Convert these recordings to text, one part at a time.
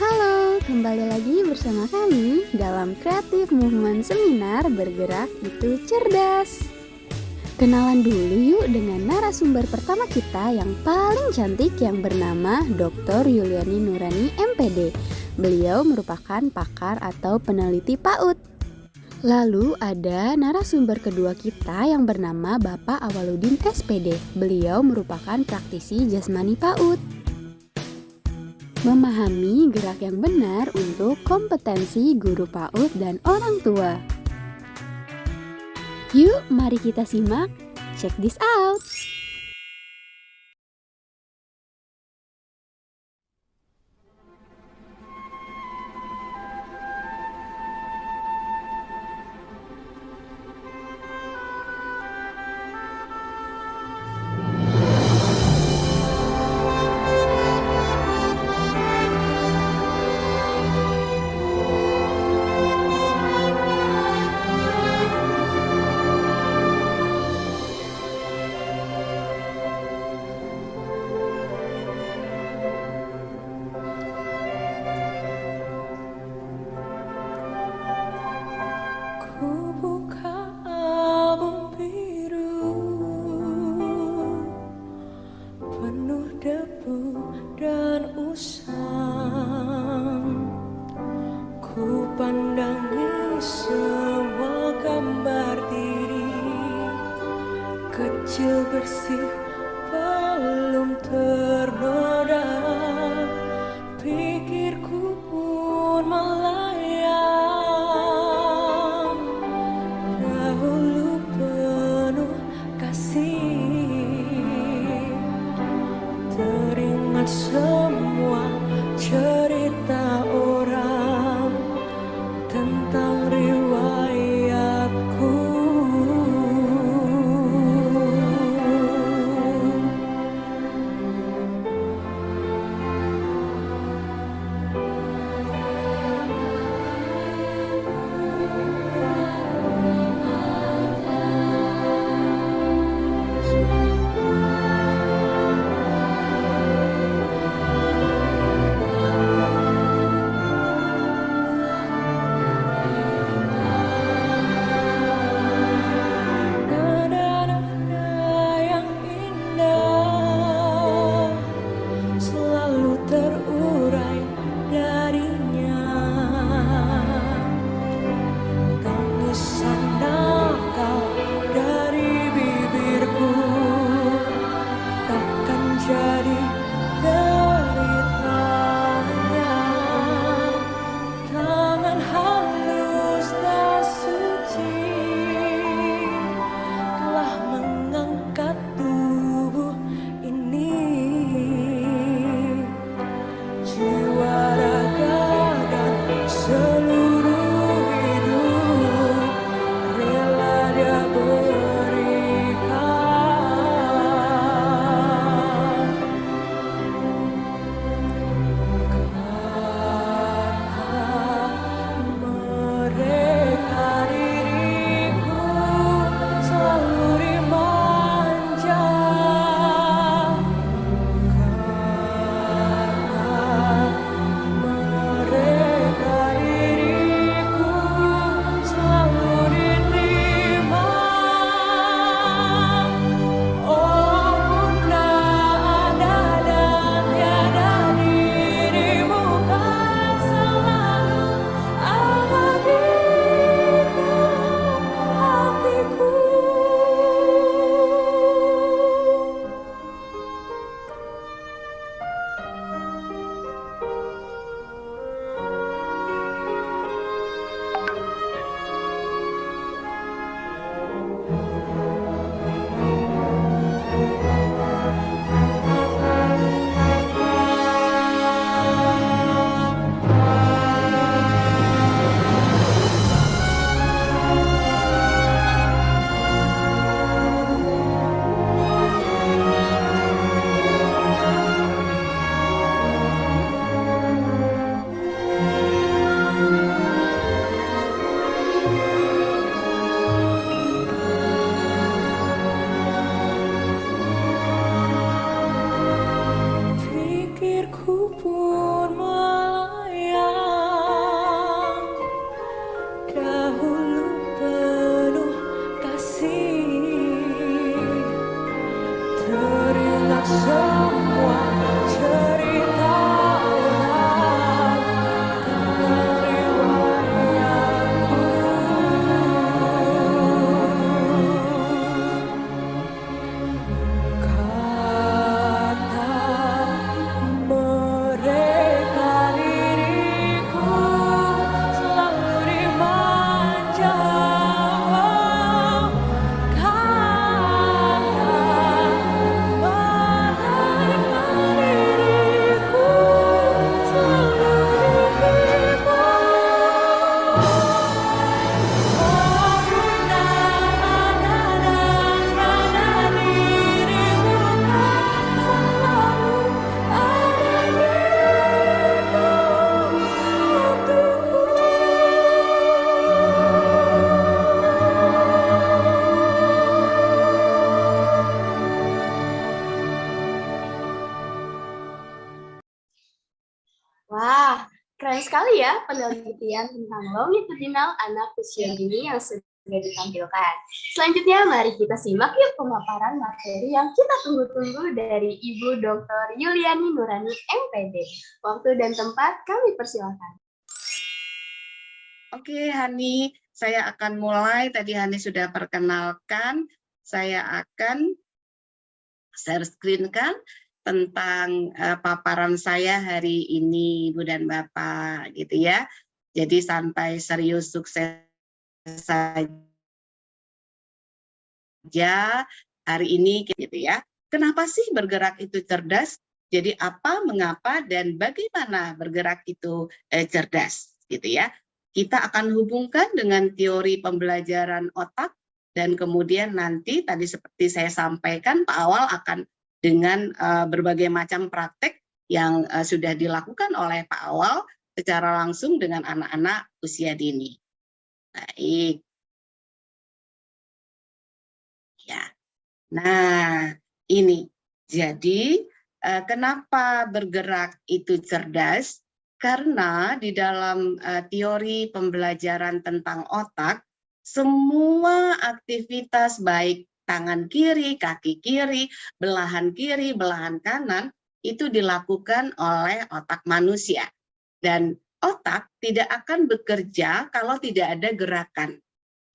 Halo, kembali lagi bersama kami dalam Creative Movement Seminar Bergerak Itu Cerdas. Kenalan dulu yuk dengan narasumber pertama kita yang paling cantik yang bernama Dr. Yuliani Nurani MPD. Beliau merupakan pakar atau peneliti PAUD. Lalu ada narasumber kedua kita yang bernama Bapak Awaludin SPD. Beliau merupakan praktisi jasmani PAUD. Memahami gerak yang benar untuk kompetensi guru PAUD dan orang tua. Yuk, mari kita simak. Check this out. Kecil bersih belum ternoda, pikirku pun melayang. Dahulu penuh kasih, teringat semua cerita orang tentang riwayatku. Wah, keren sekali ya penelitian tentang longitudinal anak usia dini yang sudah ditampilkan. Selanjutnya, mari kita simak yuk pemaparan materi yang kita tunggu-tunggu dari Ibu Dr. Yuliani Nurani, MPD. Waktu dan tempat kami persilakan. Oke, Hani, saya akan mulai. Tadi Hani sudah perkenalkan. Saya akan share screen kan tentang paparan saya hari ini, Ibu dan Bapak, gitu ya. Jadi santai, serius, sukses saja hari ini, gitu ya. Kenapa sih bergerak itu cerdas? Jadi apa, mengapa, dan bagaimana bergerak itu cerdas, gitu ya. Kita akan hubungkan dengan teori pembelajaran otak, dan kemudian nanti tadi seperti saya sampaikan, Pak Awal akan dengan berbagai macam praktek yang sudah dilakukan oleh Pak Awal secara langsung dengan anak-anak usia dini. Baik. Ya. Nah, ini. Jadi, kenapa bergerak itu cerdas? Karena di dalam teori pembelajaran tentang otak, semua aktivitas baik tangan kiri, kaki kiri, belahan kanan, itu dilakukan oleh otak manusia. Dan otak tidak akan bekerja kalau tidak ada gerakan.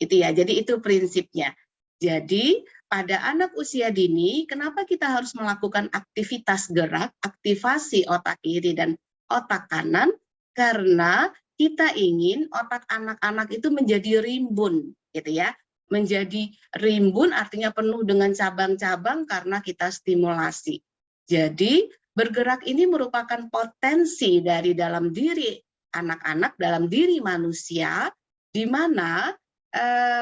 Itu ya, jadi itu prinsipnya. Jadi pada anak usia dini, kenapa kita harus melakukan aktivitas gerak, aktivasi otak kiri dan otak kanan? Karena kita ingin otak anak-anak itu menjadi rimbun, gitu ya. Menjadi rimbun artinya penuh dengan cabang-cabang karena kita stimulasi. Jadi bergerak ini merupakan potensi dari dalam diri anak-anak, dalam diri manusia, di mana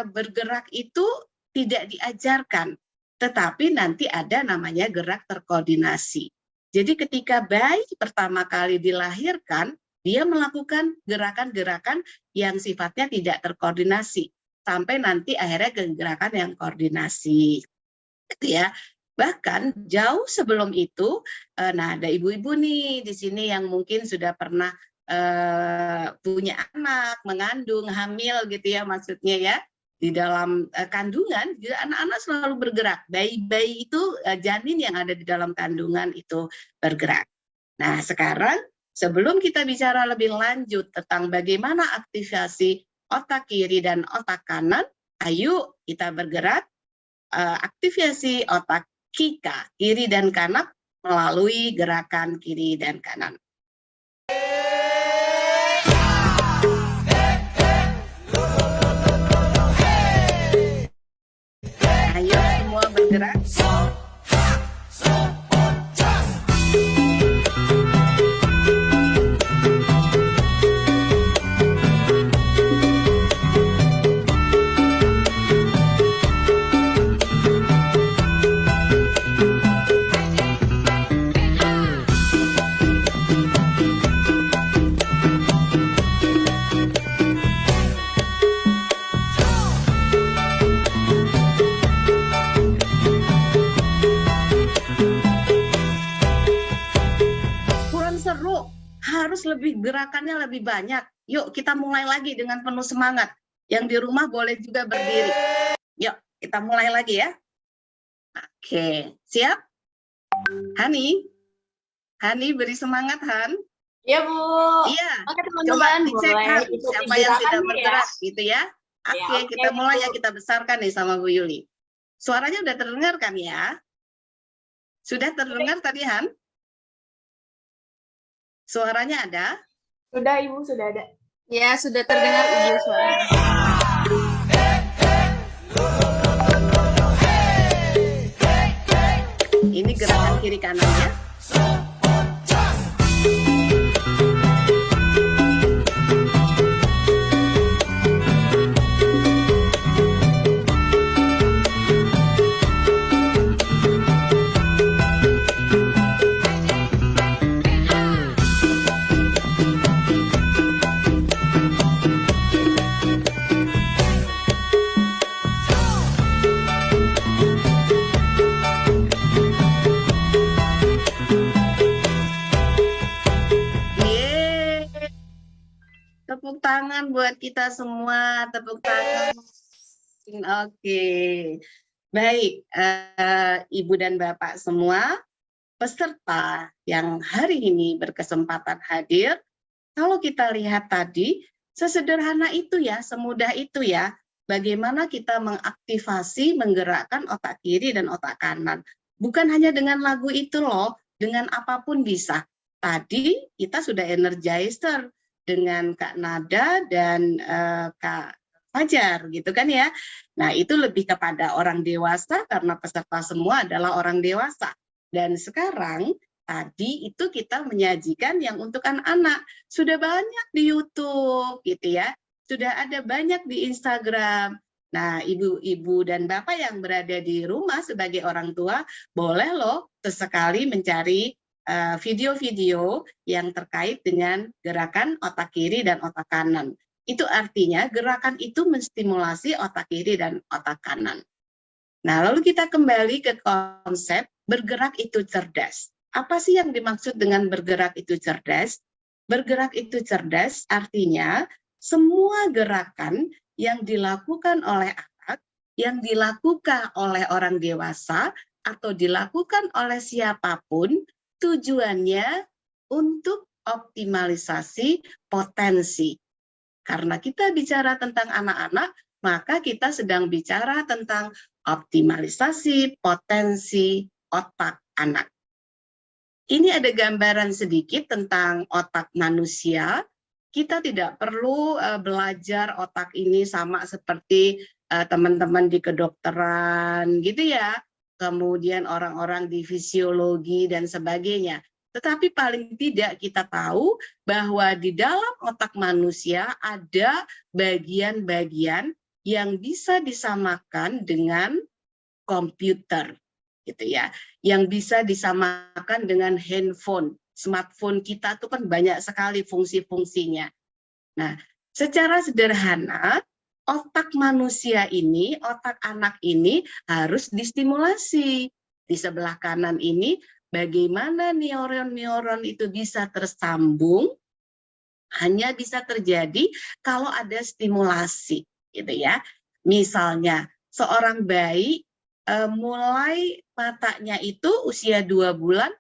bergerak itu tidak diajarkan, tetapi nanti ada namanya gerak terkoordinasi. Jadi ketika bayi pertama kali dilahirkan, dia melakukan gerakan-gerakan yang sifatnya tidak terkoordinasi, sampai nanti akhirnya ke gerakan yang koordinasi. Gitu ya. Bahkan jauh sebelum itu, nah ada ibu-ibu nih di sini yang mungkin sudah pernah punya anak, mengandung, hamil gitu ya maksudnya ya. Di dalam kandungan, anak-anak selalu bergerak. Bayi-bayi itu, janin yang ada di dalam kandungan itu bergerak. Nah sekarang sebelum kita bicara lebih lanjut tentang bagaimana aktivasi otak kiri dan otak kanan, ayo kita bergerak aktivasi otak kita, kiri dan kanan melalui gerakan kiri dan kanan. Ayo semua bergerak. Lebih gerakannya lebih banyak. Yuk kita mulai lagi dengan penuh semangat. Yang di rumah boleh juga berdiri. Yuk kita mulai lagi ya. Oke, siap? Hani? Hani beri semangat, Han. Iya, Bu. Iya. Oke, Coba teman-teman, dicek Han, siapa yang tidak bergerak ya. gitu ya. Oke, oke, kita mulai ya, kita besarkan nih sama Bu Yuli. Suaranya udah terdengar kan ya? Sudah terdengar tadi, Han? Suaranya ada? Sudah, Ibu, sudah ada. Ya, sudah terdengar Ibu suaranya. Ini gerakan kiri kanannya. Tepuk tangan buat kita semua, tepuk tangan. Oke, baik, Ibu dan Bapak semua, peserta yang hari ini berkesempatan hadir, kalau kita lihat tadi, sesederhana itu ya, semudah itu ya, bagaimana kita mengaktifasi, menggerakkan otak kiri dan otak kanan. Bukan hanya dengan lagu itu loh, dengan apapun bisa. Tadi kita sudah energizer dengan Kak Nada dan Kak Fajar gitu kan ya. Nah itu lebih kepada orang dewasa karena peserta semua adalah orang dewasa. Dan sekarang tadi itu kita menyajikan yang untuk anak-anak. Sudah banyak di YouTube gitu ya. Sudah ada banyak di Instagram. Nah, ibu-ibu dan bapak yang berada di rumah sebagai orang tua, boleh loh sesekali mencari video-video yang terkait dengan gerakan otak kiri dan otak kanan. Itu artinya gerakan itu menstimulasi otak kiri dan otak kanan. Nah, lalu kita kembali ke konsep bergerak itu cerdas. Apa sih yang dimaksud dengan bergerak itu cerdas? Bergerak itu cerdas artinya semua gerakan yang dilakukan oleh anak, yang dilakukan oleh orang dewasa, atau dilakukan oleh siapapun, tujuannya untuk optimalisasi potensi. Karena kita bicara tentang anak-anak, maka kita sedang bicara tentang optimalisasi potensi otak anak. Ini ada gambaran sedikit tentang otak manusia. Kita tidak perlu belajar otak ini sama seperti teman-teman di kedokteran gitu ya. Kemudian orang-orang di fisiologi dan sebagainya. Tetapi paling tidak kita tahu bahwa di dalam otak manusia ada bagian-bagian yang bisa disamakan dengan komputer, gitu ya. Yang bisa disamakan dengan handphone, smartphone kita itu kan banyak sekali fungsi-fungsinya. Nah, secara sederhana, otak manusia ini, otak anak ini harus distimulasi. Di sebelah kanan ini, bagaimana neuron-neuron itu bisa tersambung, hanya bisa terjadi kalau ada stimulasi, gitu ya. Misalnya, seorang bayi mulai matanya itu usia 2 bulan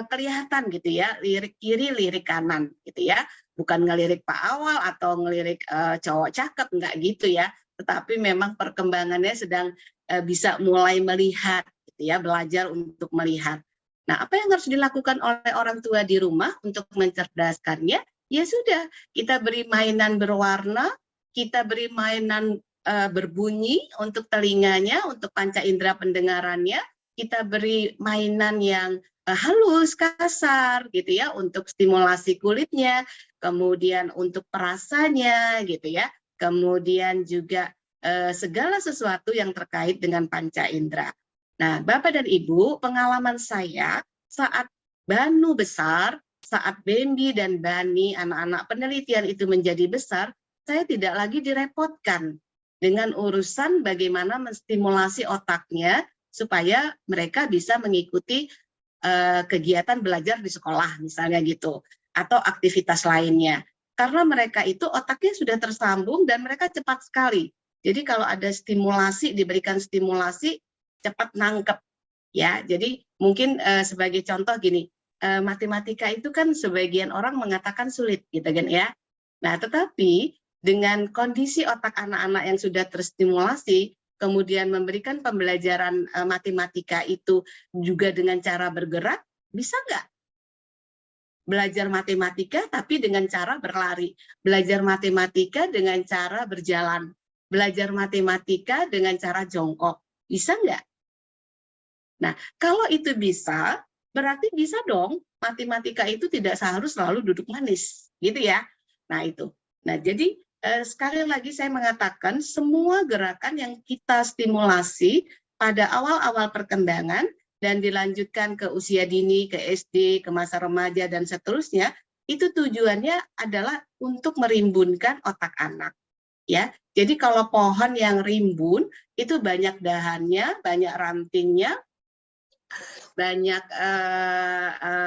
kelihatan gitu ya, lirik kiri, lirik kanan, gitu ya. Bukan ngelirik Pak Awal atau ngelirik cowok cakep, enggak gitu ya. Tetapi memang perkembangannya sedang bisa mulai melihat, gitu ya, belajar untuk melihat. Nah, apa yang harus dilakukan oleh orang tua di rumah untuk mencerdaskannya? Ya sudah, kita beri mainan berwarna, kita beri mainan berbunyi untuk telinganya, untuk panca indera pendengarannya, kita beri mainan yang halus, kasar, gitu ya, untuk stimulasi kulitnya, kemudian untuk perasanya, gitu ya, kemudian juga segala sesuatu yang terkait dengan panca indera. Nah, Bapak dan Ibu, pengalaman saya saat Banu besar, saat Bambi dan Bani, anak-anak penelitian itu menjadi besar, saya tidak lagi direpotkan dengan urusan bagaimana menstimulasi otaknya supaya mereka bisa mengikuti kegiatan belajar di sekolah, misalnya gitu, atau aktivitas lainnya. Karena mereka itu otaknya sudah tersambung dan mereka cepat sekali. Jadi kalau ada stimulasi, diberikan stimulasi, cepat nangkep ya. Jadi mungkin sebagai contoh gini, matematika itu kan sebagian orang mengatakan sulit gitu kan ya. Nah, tetapi dengan kondisi otak anak-anak yang sudah terstimulasi, kemudian memberikan pembelajaran matematika itu juga dengan cara bergerak, bisa nggak? Belajar matematika tapi dengan cara berlari, belajar matematika dengan cara berjalan, belajar matematika dengan cara jongkok, bisa nggak? Nah, kalau itu bisa, berarti bisa dong matematika itu tidak harus selalu duduk manis, gitu ya. Nah, itu. Nah, jadi sekali lagi saya mengatakan semua gerakan yang kita stimulasi pada awal-awal perkembangan dan dilanjutkan ke usia dini, ke SD, ke masa remaja, dan seterusnya, itu tujuannya adalah untuk merimbunkan otak anak. Ya, jadi kalau pohon yang rimbun, itu banyak dahannya, banyak rantingnya, banyak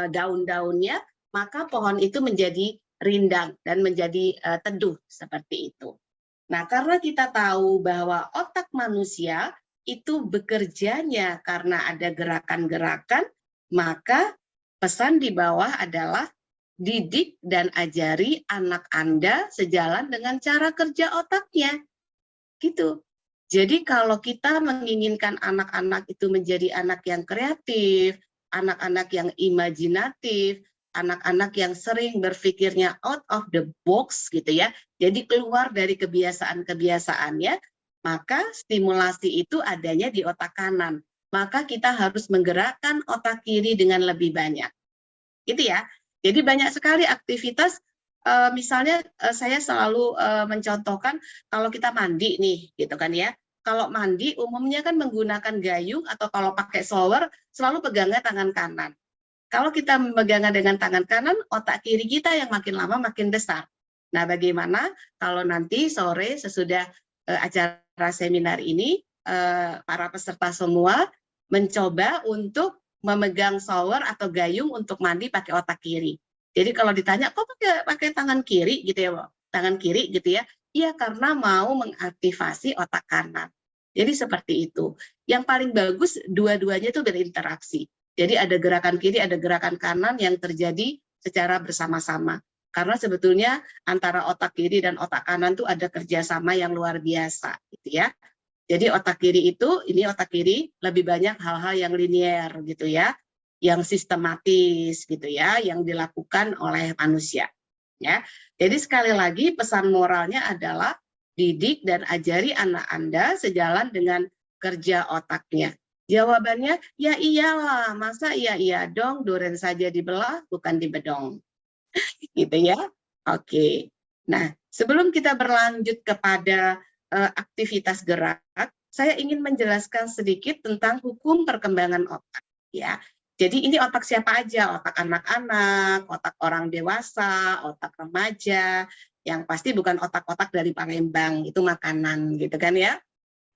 daun-daunnya, maka pohon itu menjadi rindang dan menjadi teduh seperti itu. Nah, karena kita tahu bahwa otak manusia itu bekerjanya karena ada gerakan-gerakan, maka pesan di bawah adalah didik dan ajari anak Anda sejalan dengan cara kerja otaknya. Gitu. Jadi kalau kita menginginkan anak-anak itu menjadi anak yang kreatif, anak-anak yang imajinatif, anak-anak yang sering berpikirnya out of the box gitu ya, jadi keluar dari kebiasaan-kebiasaannya, maka stimulasi itu adanya di otak kanan. Maka kita harus menggerakkan otak kiri dengan lebih banyak. Gitu ya. Jadi banyak sekali aktivitas. Misalnya saya selalu mencontohkan kalau kita mandi nih, gitu kan ya. Kalau mandi umumnya kan menggunakan gayung atau kalau pakai shower selalu pegangnya tangan kanan. Kalau kita memegangnya dengan tangan kanan, otak kiri kita yang makin lama makin besar. Nah, bagaimana kalau nanti sore sesudah acara seminar ini para peserta semua mencoba untuk memegang shower atau gayung untuk mandi pakai otak kiri. Jadi kalau ditanya kok pakai tangan kiri gitu ya, tangan kiri gitu ya. Iya, karena mau mengaktifasi otak kanan. Jadi seperti itu. Yang paling bagus dua-duanya itu berinteraksi. Jadi ada gerakan kiri, ada gerakan kanan yang terjadi secara bersama-sama. Karena sebetulnya antara otak kiri dan otak kanan itu ada kerjasama yang luar biasa, gitu ya. Jadi otak kiri itu, ini otak kiri lebih banyak hal-hal yang linier gitu ya, yang sistematis gitu ya, yang dilakukan oleh manusia. Ya, jadi sekali lagi pesan moralnya adalah didik dan ajari anak Anda sejalan dengan kerja otaknya. Jawabannya, ya iyalah, masa iya dong, duren saja dibelah, bukan dibedong. Gitu ya. Oke. Nah, sebelum kita berlanjut kepada aktivitas gerak, saya ingin menjelaskan sedikit tentang hukum perkembangan otak. Ya. Jadi ini otak siapa aja, otak anak-anak, otak orang dewasa, otak remaja, yang pasti bukan otak-otak dari Palembang, itu makanan gitu kan ya.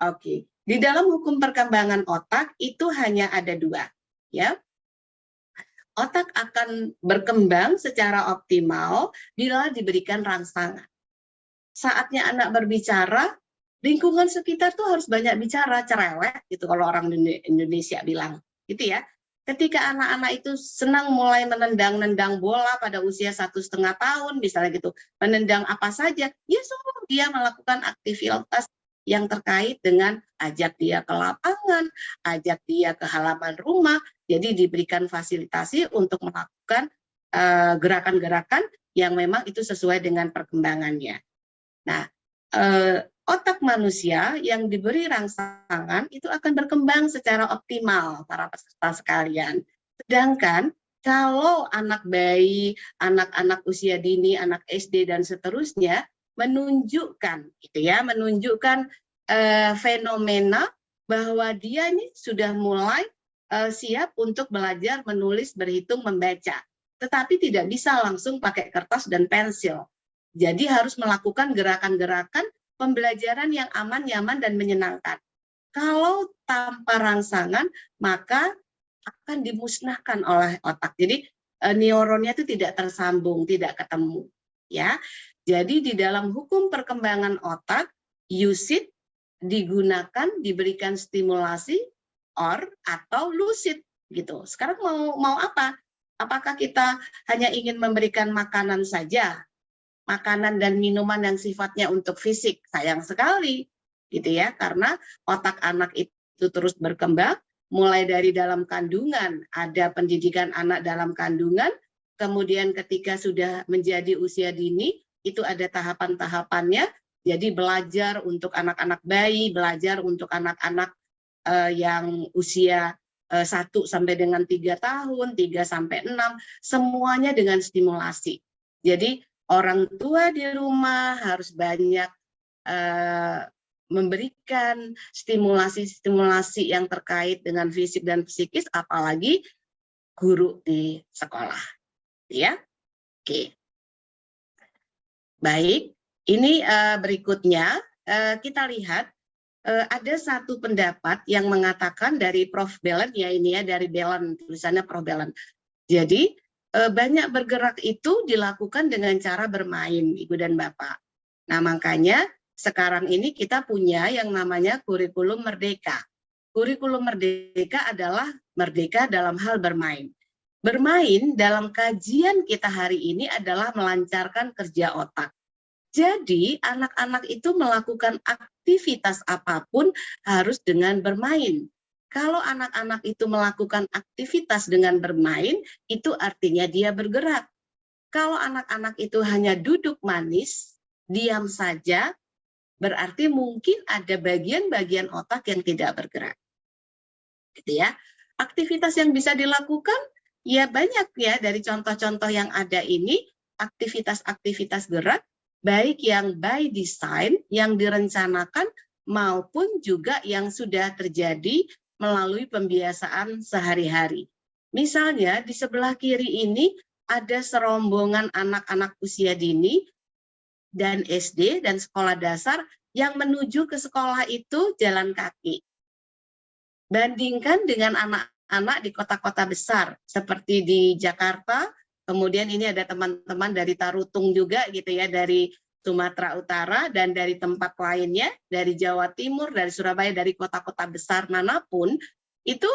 Oke, di dalam hukum perkembangan otak itu hanya ada dua, ya. Otak akan berkembang secara optimal bila diberikan rangsangan. Saatnya anak berbicara, lingkungan sekitar tuh harus banyak bicara, cerewet gitu kalau orang Indonesia bilang, gitu ya. Ketika anak-anak itu senang mulai menendang-nendang bola pada usia 1,5 tahun, misalnya gitu, menendang apa saja, ya suruh dia melakukan aktivitas yang terkait dengan ajak dia ke lapangan, ajak dia ke halaman rumah, jadi diberikan fasilitasi untuk melakukan gerakan-gerakan yang memang itu sesuai dengan perkembangannya. Nah, otak manusia yang diberi rangsangan itu akan berkembang secara optimal, para peserta sekalian. Sedangkan kalau anak bayi, anak-anak usia dini, anak SD dan seterusnya menunjukkan, gitu ya, menunjukkan fenomena bahwa dia ini sudah mulai siap untuk belajar menulis, berhitung, membaca, tetapi tidak bisa langsung pakai kertas dan pensil. Jadi harus melakukan gerakan-gerakan pembelajaran yang aman, nyaman, dan menyenangkan. Kalau tanpa rangsangan, maka akan dimusnahkan oleh otak. Jadi neuronnya itu tidak tersambung, tidak ketemu. Ya, jadi di dalam hukum perkembangan otak, use it digunakan, diberikan stimulasi, or atau lucid gitu. Sekarang mau apa? Apakah kita hanya ingin memberikan makanan saja? Makanan dan minuman yang sifatnya untuk fisik, sayang sekali gitu ya, karena otak anak itu terus berkembang, mulai dari dalam kandungan, ada pendidikan anak dalam kandungan, kemudian ketika sudah menjadi usia dini, itu ada tahapan-tahapannya, jadi belajar untuk anak-anak bayi, belajar untuk anak-anak yang usia 1 sampai dengan 3 tahun, 3 sampai 6, semuanya dengan stimulasi. Jadi orang tua di rumah harus banyak memberikan stimulasi-stimulasi yang terkait dengan fisik dan psikis, apalagi guru di sekolah. Ya, oke. Baik, ini berikutnya kita lihat ada satu pendapat yang mengatakan dari Prof. Belen, ya ini ya dari Belen, tulisannya Prof. Belen. Jadi banyak bergerak itu dilakukan dengan cara bermain, Ibu dan Bapak. Nah, makanya sekarang ini kita punya yang namanya kurikulum merdeka. Kurikulum merdeka adalah merdeka dalam hal bermain. Bermain dalam kajian kita hari ini adalah melancarkan kerja otak. Jadi anak-anak itu melakukan aktivitas apapun harus dengan bermain. Kalau anak-anak itu melakukan aktivitas dengan bermain, itu artinya dia bergerak. Kalau anak-anak itu hanya duduk manis, diam saja, berarti mungkin ada bagian-bagian otak yang tidak bergerak. Gitu ya. Aktivitas yang bisa dilakukan ya banyak ya, dari contoh-contoh yang ada ini, aktivitas-aktivitas gerak baik yang by design, yang direncanakan, maupun juga yang sudah terjadi melalui pembiasaan sehari-hari. Misalnya di sebelah kiri ini ada serombongan anak-anak usia dini dan SD dan sekolah dasar yang menuju ke sekolah itu jalan kaki. Bandingkan dengan anak-anak di kota-kota besar seperti di Jakarta, kemudian ini ada teman-teman dari Tarutung juga gitu ya, dari Sumatera Utara dan dari tempat lainnya, dari Jawa Timur, dari Surabaya, dari kota-kota besar manapun, itu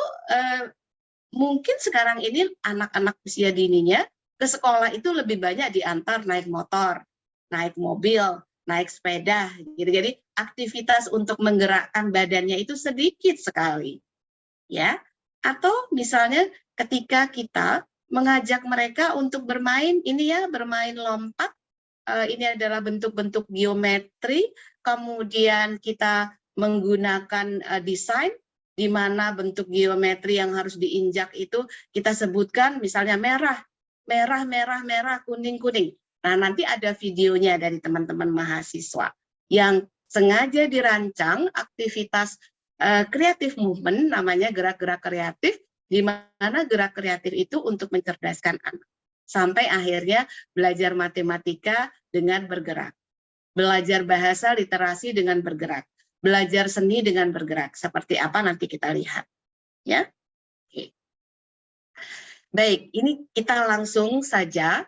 mungkin sekarang ini anak-anak usia dininya ke sekolah itu lebih banyak diantar naik motor, naik mobil, naik sepeda gitu. Jadi aktivitas untuk menggerakkan badannya itu sedikit sekali. Ya. Atau misalnya ketika kita mengajak mereka untuk bermain, ini ya, bermain lompat, ini adalah bentuk-bentuk geometri, kemudian kita menggunakan desain, di mana bentuk geometri yang harus diinjak itu kita sebutkan misalnya merah, merah, merah, merah, kuning, kuning. Nah, nanti ada videonya dari teman-teman mahasiswa yang sengaja dirancang aktivitas creative movement, namanya gerak-gerak kreatif, di mana gerak kreatif itu untuk mencerdaskan anak. Sampai akhirnya belajar matematika dengan bergerak. Belajar bahasa literasi dengan bergerak. Belajar seni dengan bergerak. Seperti apa nanti kita lihat. Ya. Oke. Baik, ini kita langsung saja.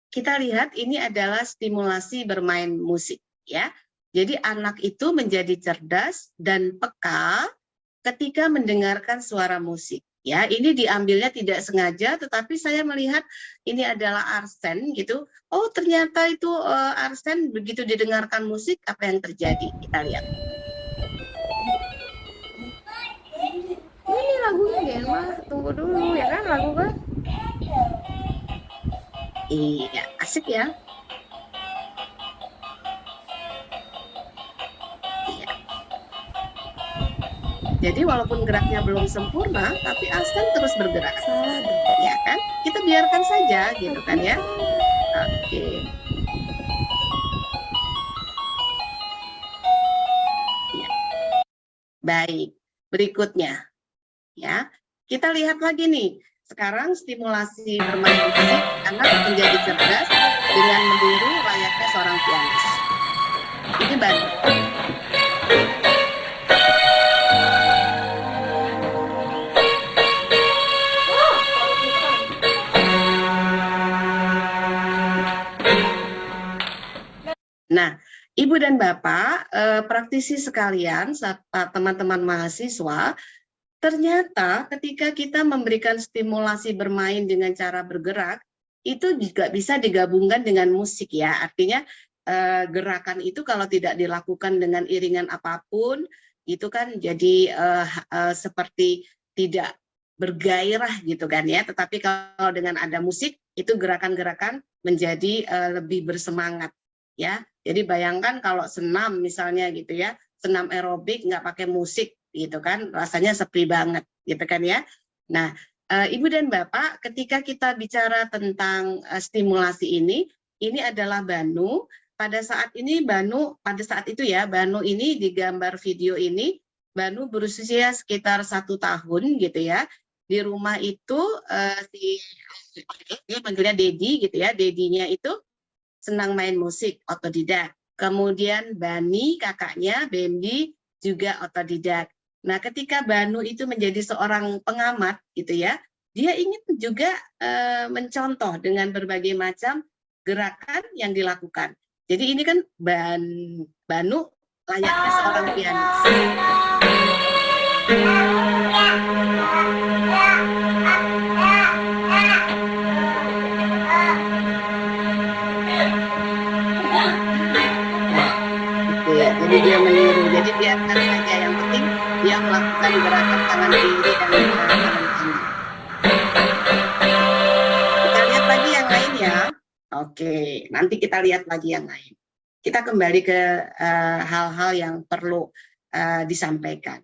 Kita lihat ini adalah stimulasi bermain musik. Ya. Jadi anak itu menjadi cerdas dan peka ketika mendengarkan suara musik. Ya, ini diambilnya tidak sengaja, tetapi saya melihat ini adalah Arsen gitu. Oh, ternyata itu Arsen begitu didengarkan musik, apa yang terjadi? Kita lihat. Ini lagunya Genma, tunggu dulu ya kan lagu kan? Iya, asik ya. Jadi walaupun geraknya belum sempurna, tapi Arsen terus bergerak. Ya kan? Kita biarkan saja gitu kan ya. Oke. Ya. Baik, berikutnya. Ya. Kita lihat lagi nih. Sekarang stimulasi bermain musik, anak menjadi cerdas dengan meniru layaknya seorang pianis. Ini baru. Nah, Ibu dan Bapak, praktisi sekalian, teman-teman mahasiswa, ternyata ketika kita memberikan stimulasi bermain dengan cara bergerak, itu juga bisa digabungkan dengan musik ya. Artinya gerakan itu kalau tidak dilakukan dengan iringan apapun, itu kan jadi seperti tidak bergairah gitu kan ya. Tetapi kalau dengan ada musik, itu gerakan-gerakan menjadi lebih bersemangat ya. Jadi bayangkan kalau senam misalnya gitu ya, senam aerobik nggak pakai musik gitu kan, rasanya sepi banget gitu kan ya. Nah, Ibu dan Bapak, ketika kita bicara tentang stimulasi ini adalah Banu. Pada saat ini pada saat itu ya, Banu ini di gambar video ini, Banu berusia sekitar 1 tahun gitu ya. Di rumah itu dia panggilnya Dedi gitu ya, Dedinya itu senang main musik, otodidak. Kemudian Bani, kakaknya, Bambi, juga otodidak. Nah, ketika Banu itu menjadi seorang pengamat, gitu ya, dia ingin juga mencontoh dengan berbagai macam gerakan yang dilakukan. Jadi ini kan Banu layaknya seorang pianis. Jadi dia meniru, jadi biarkan saja, yang penting dia melakukan gerakan tangan kiri dan tangan kanan. Kita lihat lagi yang lain ya. Oke, nanti kita lihat lagi yang lain. Kita kembali ke hal-hal yang perlu disampaikan.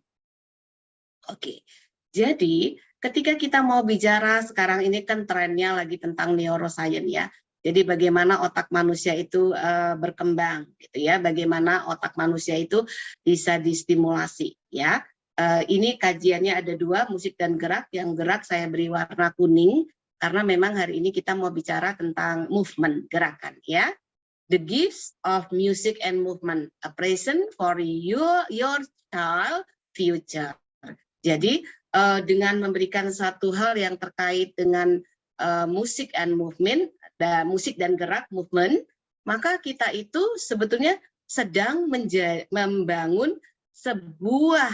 Oke, jadi ketika kita mau bicara sekarang ini kan trennya lagi tentang neuroscience ya. Jadi bagaimana otak manusia itu berkembang, gitu ya. Bagaimana otak manusia itu bisa distimulasi, ya. Ini kajiannya ada 2, musik dan gerak. Yang gerak saya beri warna kuning karena memang hari ini kita mau bicara tentang movement, gerakan, ya. The gifts of music and movement, a present for your child future. Jadi dengan memberikan satu hal yang terkait dengan musik and movement, musik dan gerak, movement, maka kita itu sebetulnya sedang membangun sebuah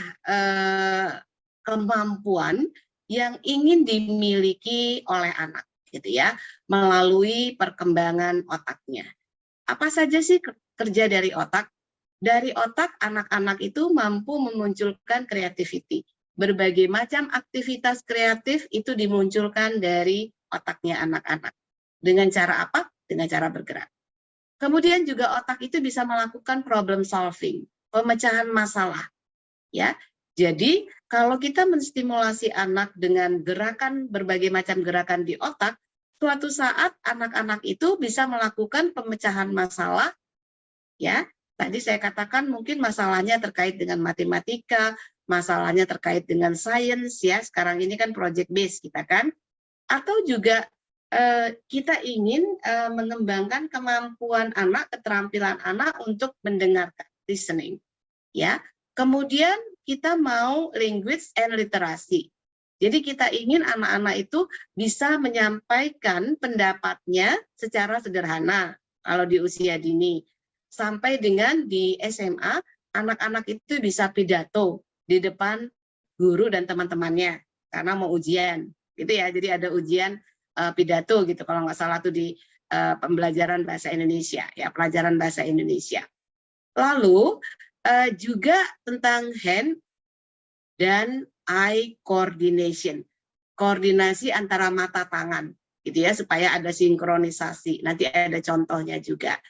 kemampuan yang ingin dimiliki oleh anak, gitu ya, melalui perkembangan otaknya. Apa saja sih kerja dari otak? Dari otak anak-anak itu mampu memunculkan creativity. Berbagai macam aktivitas kreatif itu dimunculkan dari otaknya anak-anak. Dengan cara apa? Dengan cara bergerak. Kemudian juga otak itu bisa melakukan problem solving, pemecahan masalah. Ya, jadi kalau kita menstimulasi anak dengan gerakan, berbagai macam gerakan di otak, suatu saat anak-anak itu bisa melakukan pemecahan masalah. Ya, tadi saya katakan mungkin masalahnya terkait dengan matematika, masalahnya terkait dengan sains, ya. Sekarang ini kan project based kita kan, atau juga kita ingin mengembangkan kemampuan anak, keterampilan anak untuk mendengarkan, listening, ya. Kemudian kita mau language and literacy. Jadi kita ingin anak-anak itu bisa menyampaikan pendapatnya secara sederhana kalau di usia dini. Sampai dengan di SMA, anak-anak itu bisa pidato di depan guru dan teman-temannya karena mau ujian, gitu ya. Jadi ada ujian pidato gitu kalau nggak salah tuh di pembelajaran bahasa Indonesia, ya, pelajaran bahasa Indonesia. Lalu juga tentang hand dan eye coordination, koordinasi antara mata tangan, gitu ya, supaya ada sinkronisasi. Nanti ada contohnya juga.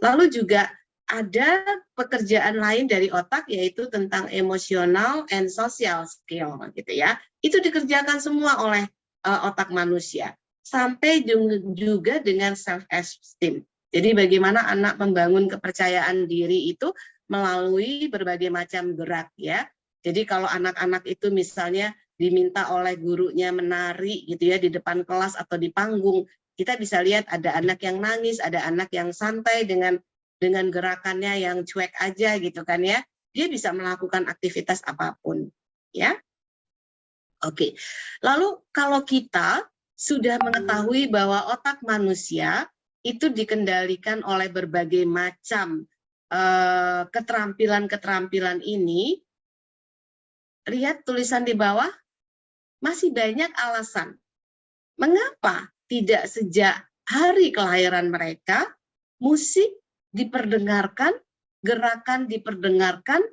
Lalu juga ada pekerjaan lain dari otak yaitu tentang emotional and social skill, gitu ya. Itu dikerjakan semua oleh otak manusia. Sampai juga dengan self-esteem. Jadi bagaimana anak membangun kepercayaan diri itu melalui berbagai macam gerak, ya. Jadi kalau anak-anak itu misalnya diminta oleh gurunya menari gitu ya di depan kelas atau di panggung, kita bisa lihat ada anak yang nangis, ada anak yang santai dengan gerakannya yang cuek aja gitu kan ya. Dia bisa melakukan aktivitas apapun, ya. Oke. Lalu kalau kita sudah mengetahui bahwa otak manusia itu dikendalikan oleh berbagai macam keterampilan-keterampilan ini, lihat tulisan di bawah, masih banyak alasan. Mengapa tidak sejak hari kelahiran mereka, musik diperdengarkan, gerakan diperdengarkan,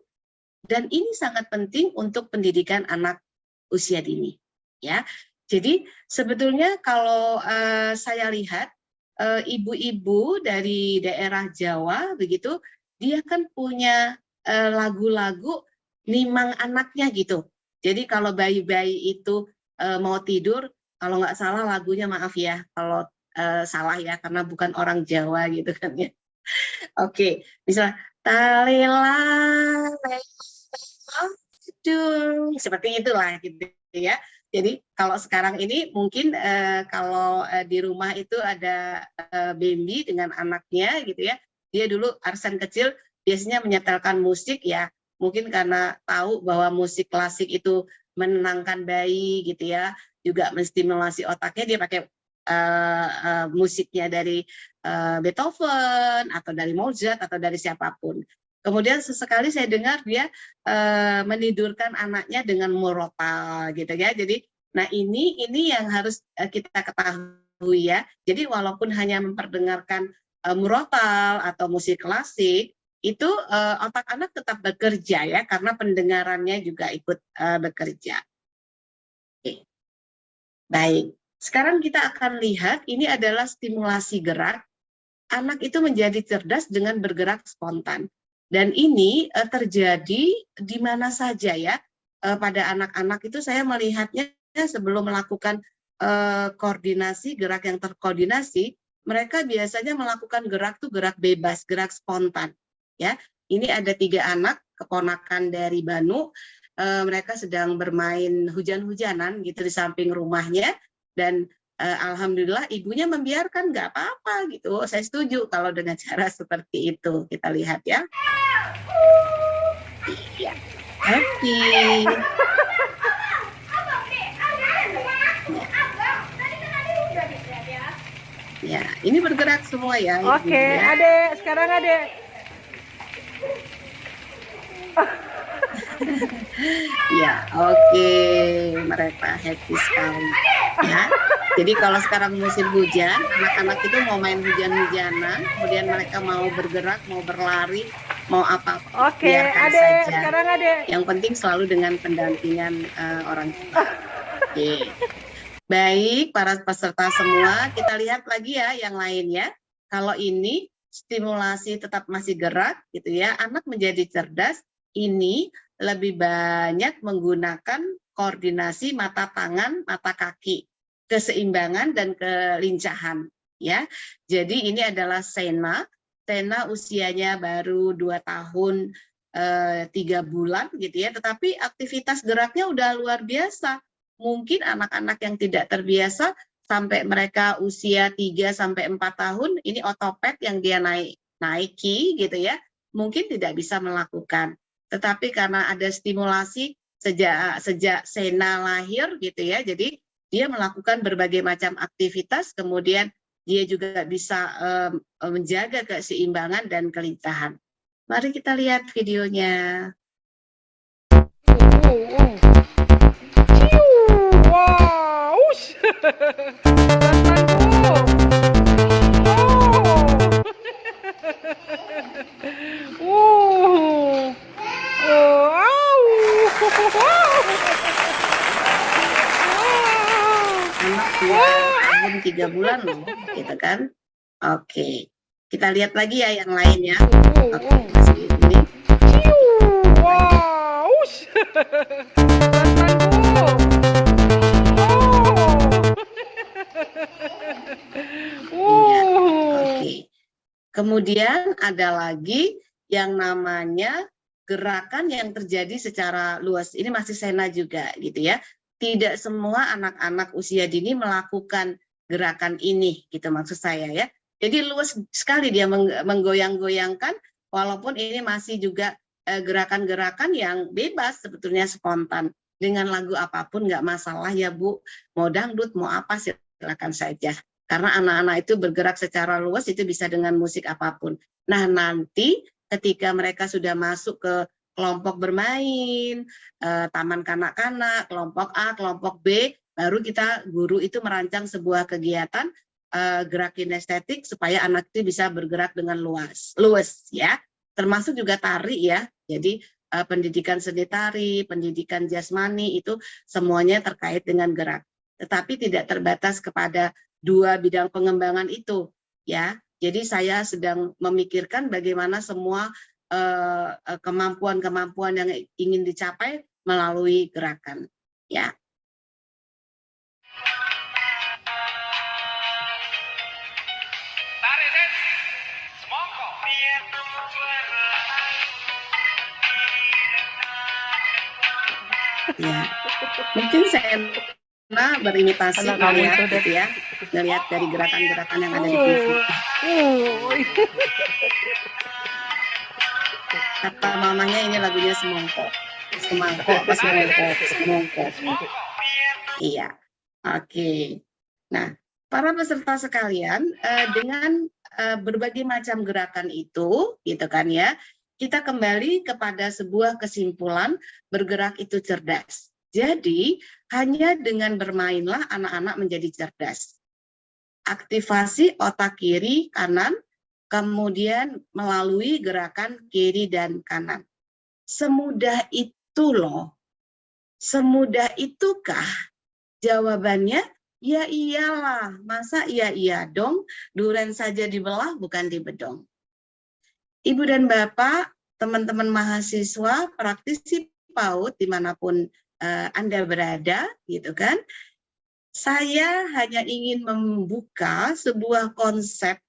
dan ini sangat penting untuk pendidikan anak usia dini. Ya, jadi sebetulnya kalau saya lihat ibu-ibu dari daerah Jawa begitu, dia kan punya lagu-lagu nimang anaknya gitu. Jadi kalau bayi-bayi itu mau tidur, kalau nggak salah lagunya, maaf ya kalau salah ya karena bukan orang Jawa gitu kan ya. Oke, misalnya talila seperti itulah gitu ya. Jadi kalau sekarang ini mungkin kalau di rumah itu ada Bambi dengan anaknya gitu ya. Dia dulu Arsen kecil biasanya menyetelkan musik ya. Mungkin karena tahu bahwa musik klasik itu menenangkan bayi gitu ya. juga menstimulasi otaknya, dia pakai musiknya dari Beethoven atau dari Mozart atau dari siapapun. Kemudian sesekali saya dengar dia menidurkan anaknya dengan murotal gitu ya. Jadi, nah ini yang harus kita ketahui ya. Jadi walaupun hanya memperdengarkan murotal atau musik klasik, itu otak anak tetap bekerja ya, karena pendengarannya juga ikut bekerja. Oke. Baik, sekarang kita akan lihat ini adalah stimulasi gerak. Anak itu menjadi cerdas dengan bergerak spontan. Dan ini terjadi di mana saja ya. Pada anak-anak itu saya melihatnya sebelum melakukan koordinasi, gerak yang terkoordinasi, mereka biasanya melakukan gerak bebas, gerak spontan. Ya, ini ada 3 anak, keponakan dari Banu. Mereka sedang bermain hujan-hujanan gitu di samping rumahnya, dan alhamdulillah ibunya membiarkan, nggak apa-apa gitu. Saya setuju kalau dengan cara seperti itu. Kita lihat ya. Iya, happy. Ya, ini bergerak semua ya. Oke, ya. Adek, sekarang Adek. Ya, oke, mereka happy sekali. Ya, jadi kalau sekarang musim hujan, anak-anak itu mau main hujan-hujanan, kemudian mereka mau bergerak, mau berlari, mau apa, Oke, biarkan Adek, saja. sekarang Adek. Yang penting selalu dengan pendampingan orang tua. Oke. Baik, para peserta semua, kita lihat lagi ya yang lainnya. Kalau ini stimulasi tetap masih gerak gitu ya, anak menjadi cerdas, ini lebih banyak menggunakan koordinasi mata tangan, mata kaki, keseimbangan dan kelincahan ya. Jadi ini adalah Sena. Sena usianya baru 2 tahun 3 bulan gitu ya, tetapi aktivitas geraknya udah luar biasa. Mungkin anak-anak yang tidak terbiasa sampai mereka usia 3-4 tahun, ini otopet yang dia naiki gitu ya, mungkin tidak bisa melakukan. Tetapi karena ada stimulasi sejak Sena lahir gitu ya, jadi dia melakukan berbagai macam aktivitas, kemudian dia juga bisa menjaga keseimbangan dan kelincahan. Mari kita lihat videonya. Wow. Anak 2 tahun 3 bulan loh, gitu kan? Oke, kita lihat lagi ya yang lainnya. Oke, masih ini. Wow. Iya, oke. Kemudian ada lagi yang namanya gerakan yang terjadi secara luas. Ini masih Sena juga gitu ya. Tidak semua anak-anak usia dini melakukan gerakan ini, gitu maksud saya ya. Jadi luas sekali dia menggoyang-goyangkan, walaupun ini masih juga gerakan-gerakan yang bebas, sebetulnya spontan. Dengan lagu apapun nggak masalah ya Bu, mau dangdut, mau apa silakan saja. Karena anak-anak itu bergerak secara luas, itu bisa dengan musik apapun. Nah nanti ketika mereka sudah masuk ke kelompok bermain, taman kanak-kanak, kelompok A, kelompok B, baru guru itu merancang sebuah kegiatan gerak kinestetik supaya anak itu bisa bergerak dengan luas ya. Termasuk juga tari ya. Jadi pendidikan seni tari, pendidikan jasmani itu semuanya terkait dengan gerak. Tetapi tidak terbatas kepada 2 bidang pengembangan itu ya. Jadi saya sedang memikirkan bagaimana semua kemampuan-kemampuan yang ingin dicapai melalui gerakan ya. Ya, mungkin saya berimitasi gitu ya, melihat dari gerakan-gerakan yang ada di TV. Kata mamanya ini lagunya semongko. Iya. Oke. Nah, para peserta sekalian, dengan berbagai macam gerakan itu, gitu kan ya, kita kembali kepada sebuah kesimpulan bergerak itu cerdas. Jadi, hanya dengan bermainlah anak-anak menjadi cerdas. Aktivasi otak kiri, kanan, kemudian melalui gerakan kiri dan kanan. Semudah itu loh. Semudah itukah? Jawabannya, ya iyalah. Masa iya dong? Duren saja dibelah, bukan dibedong. Ibu dan Bapak, teman-teman mahasiswa, praktisi PAUD dimanapun Anda berada, gitu kan? Saya hanya ingin membuka sebuah konsep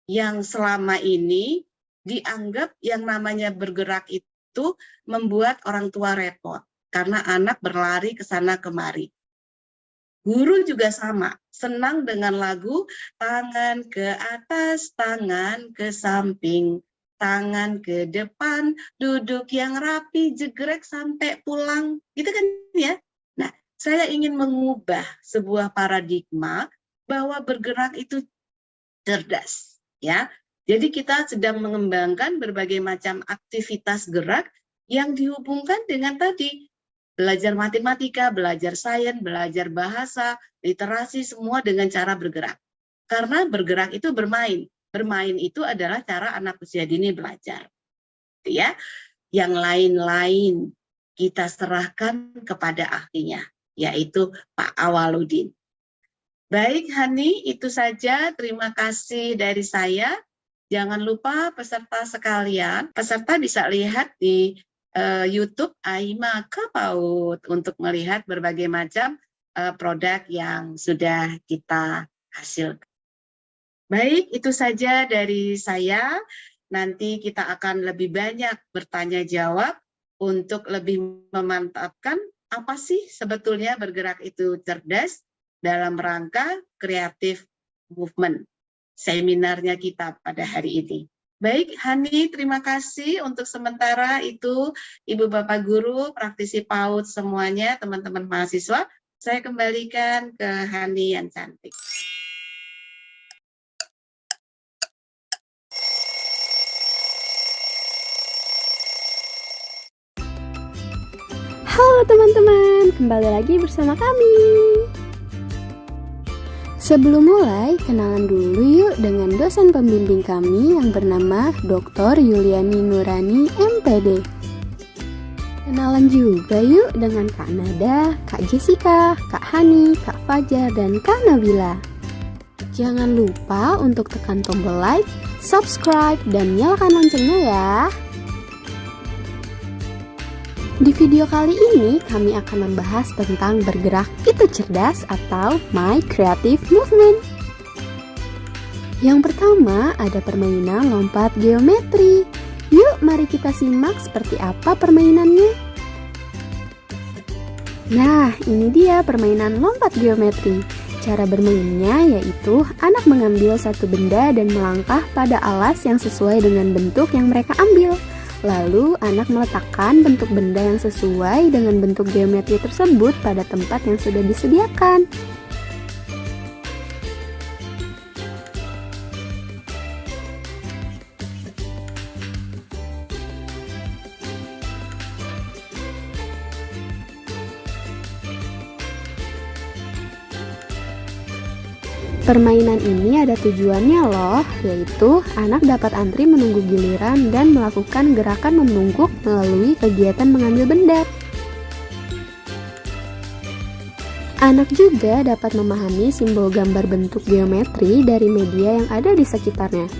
yang selama ini dianggap yang namanya bergerak itu membuat orang tua repot karena anak berlari ke sana kemari. Guru juga sama, senang dengan lagu tangan ke atas, tangan ke samping, tangan ke depan, duduk yang rapi, jegrek sampai pulang, gitu kan ya. Nah, saya ingin mengubah sebuah paradigma bahwa bergerak itu cerdas, ya. Jadi kita sedang mengembangkan berbagai macam aktivitas gerak yang dihubungkan dengan tadi belajar matematika, belajar sains, belajar bahasa, literasi, semua dengan cara bergerak. Karena bergerak itu bermain. Bermain itu adalah cara anak usia dini belajar. Ya, yang lain-lain kita serahkan kepada ahlinya, yaitu Pak Awaludin. Baik, Hani, itu saja. Terima kasih dari saya. Jangan lupa peserta sekalian, peserta bisa lihat di YouTube Aimaka PAUD untuk melihat berbagai macam produk yang sudah kita hasilkan. Baik, itu saja dari saya. Nanti kita akan lebih banyak bertanya jawab untuk lebih memantapkan apa sih sebetulnya bergerak itu cerdas dalam rangka kreatif movement seminarnya kita pada hari ini. Baik, Hani, terima kasih untuk sementara itu Ibu Bapak Guru, praktisi PAUD semuanya, teman-teman mahasiswa. Saya kembalikan ke Hani yang cantik. Halo teman-teman, kembali lagi bersama kami. Sebelum mulai, kenalan dulu yuk dengan dosen pembimbing kami yang bernama Dr. Yuliani Nurani, MPD. Kenalan juga yuk dengan Kak Nada, Kak Jessica, Kak Hani, Kak Fajar, dan Kak Nabila. Jangan lupa untuk tekan tombol like, subscribe, dan nyalakan loncengnya ya. Di video kali ini kami akan membahas tentang bergerak itu cerdas atau My Creative Movement. Yang pertama ada permainan lompat geometri. Yuk mari kita simak seperti apa permainannya. Nah, ini dia permainan lompat geometri. Cara bermainnya yaitu anak mengambil satu benda dan melangkah pada alas yang sesuai dengan bentuk yang mereka ambil. Lalu, anak meletakkan bentuk benda yang sesuai dengan bentuk geometri tersebut pada tempat yang sudah disediakan. Permainan ini ada tujuannya loh, yaitu anak dapat antri menunggu giliran dan melakukan gerakan membungkuk melalui kegiatan mengambil benda. Anak juga dapat memahami simbol gambar bentuk geometri dari media yang ada di sekitarnya.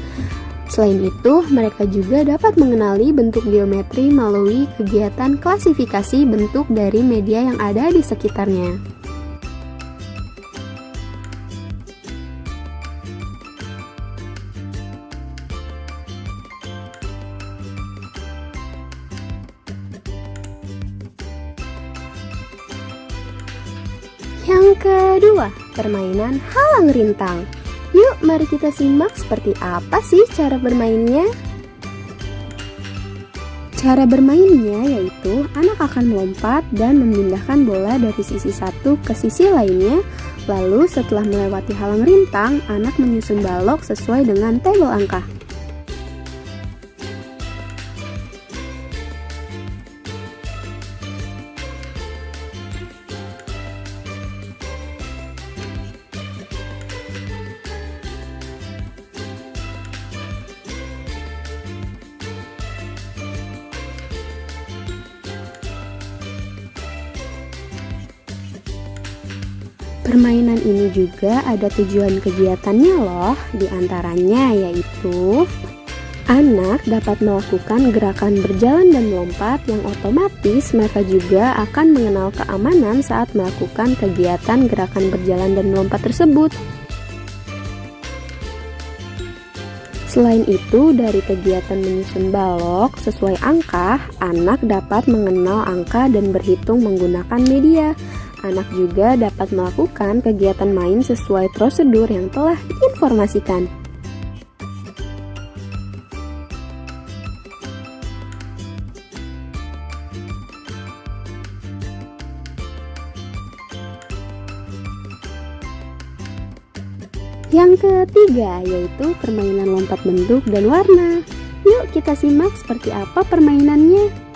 Selain itu, mereka juga dapat mengenali bentuk geometri melalui kegiatan klasifikasi bentuk dari media yang ada di sekitarnya. Yang kedua, permainan halang rintang. Yuk, mari kita simak seperti apa sih cara bermainnya. Cara bermainnya yaitu anak akan melompat dan memindahkan bola dari sisi satu ke sisi lainnya. Lalu setelah melewati halang rintang, anak menyusun balok sesuai dengan tabel angka. Permainan ini juga ada tujuan kegiatannya loh, diantaranya yaitu anak dapat melakukan gerakan berjalan dan melompat yang otomatis mereka juga akan mengenal keamanan saat melakukan kegiatan gerakan berjalan dan melompat tersebut. Selain itu, dari kegiatan menyusun balok sesuai angka, anak dapat mengenal angka dan berhitung menggunakan media. Anak juga dapat melakukan kegiatan main sesuai prosedur yang telah diinformasikan. Yang ketiga yaitu permainan lompat bentuk dan warna. Yuk kita simak seperti apa permainannya.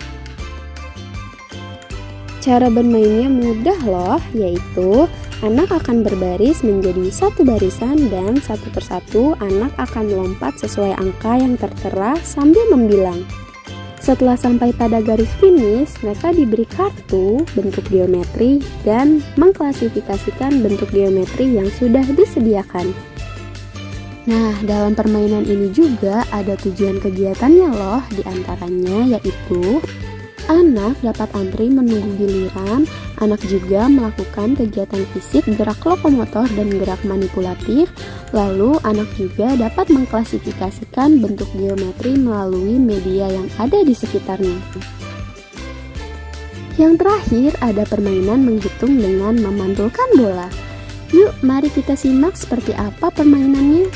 Cara bermainnya mudah loh, yaitu anak akan berbaris menjadi satu barisan dan satu persatu anak akan melompat sesuai angka yang tertera sambil membilang. Setelah sampai pada garis finish, mereka diberi kartu bentuk geometri dan mengklasifikasikan bentuk geometri yang sudah disediakan. Nah, dalam permainan ini juga ada tujuan kegiatannya loh, diantaranya yaitu anak dapat antri menunggu giliran, anak juga melakukan kegiatan fisik, gerak lokomotor dan gerak manipulatif, lalu anak juga dapat mengklasifikasikan bentuk geometri melalui media yang ada di sekitarnya. Yang terakhir ada permainan menghitung dengan memantulkan bola. Yuk, mari kita simak seperti apa permainannya.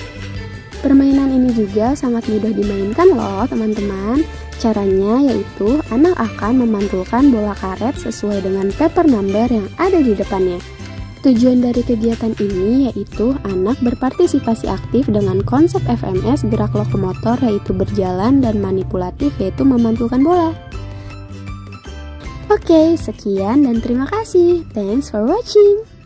Permainan ini juga sangat mudah dimainkan loh teman-teman. Caranya yaitu anak akan memantulkan bola karet sesuai dengan paper number yang ada di depannya. Tujuan dari kegiatan ini yaitu anak berpartisipasi aktif dengan konsep FMS gerak lokomotor yaitu berjalan dan manipulatif yaitu memantulkan bola. Oke, sekian dan terima kasih. Thanks for watching.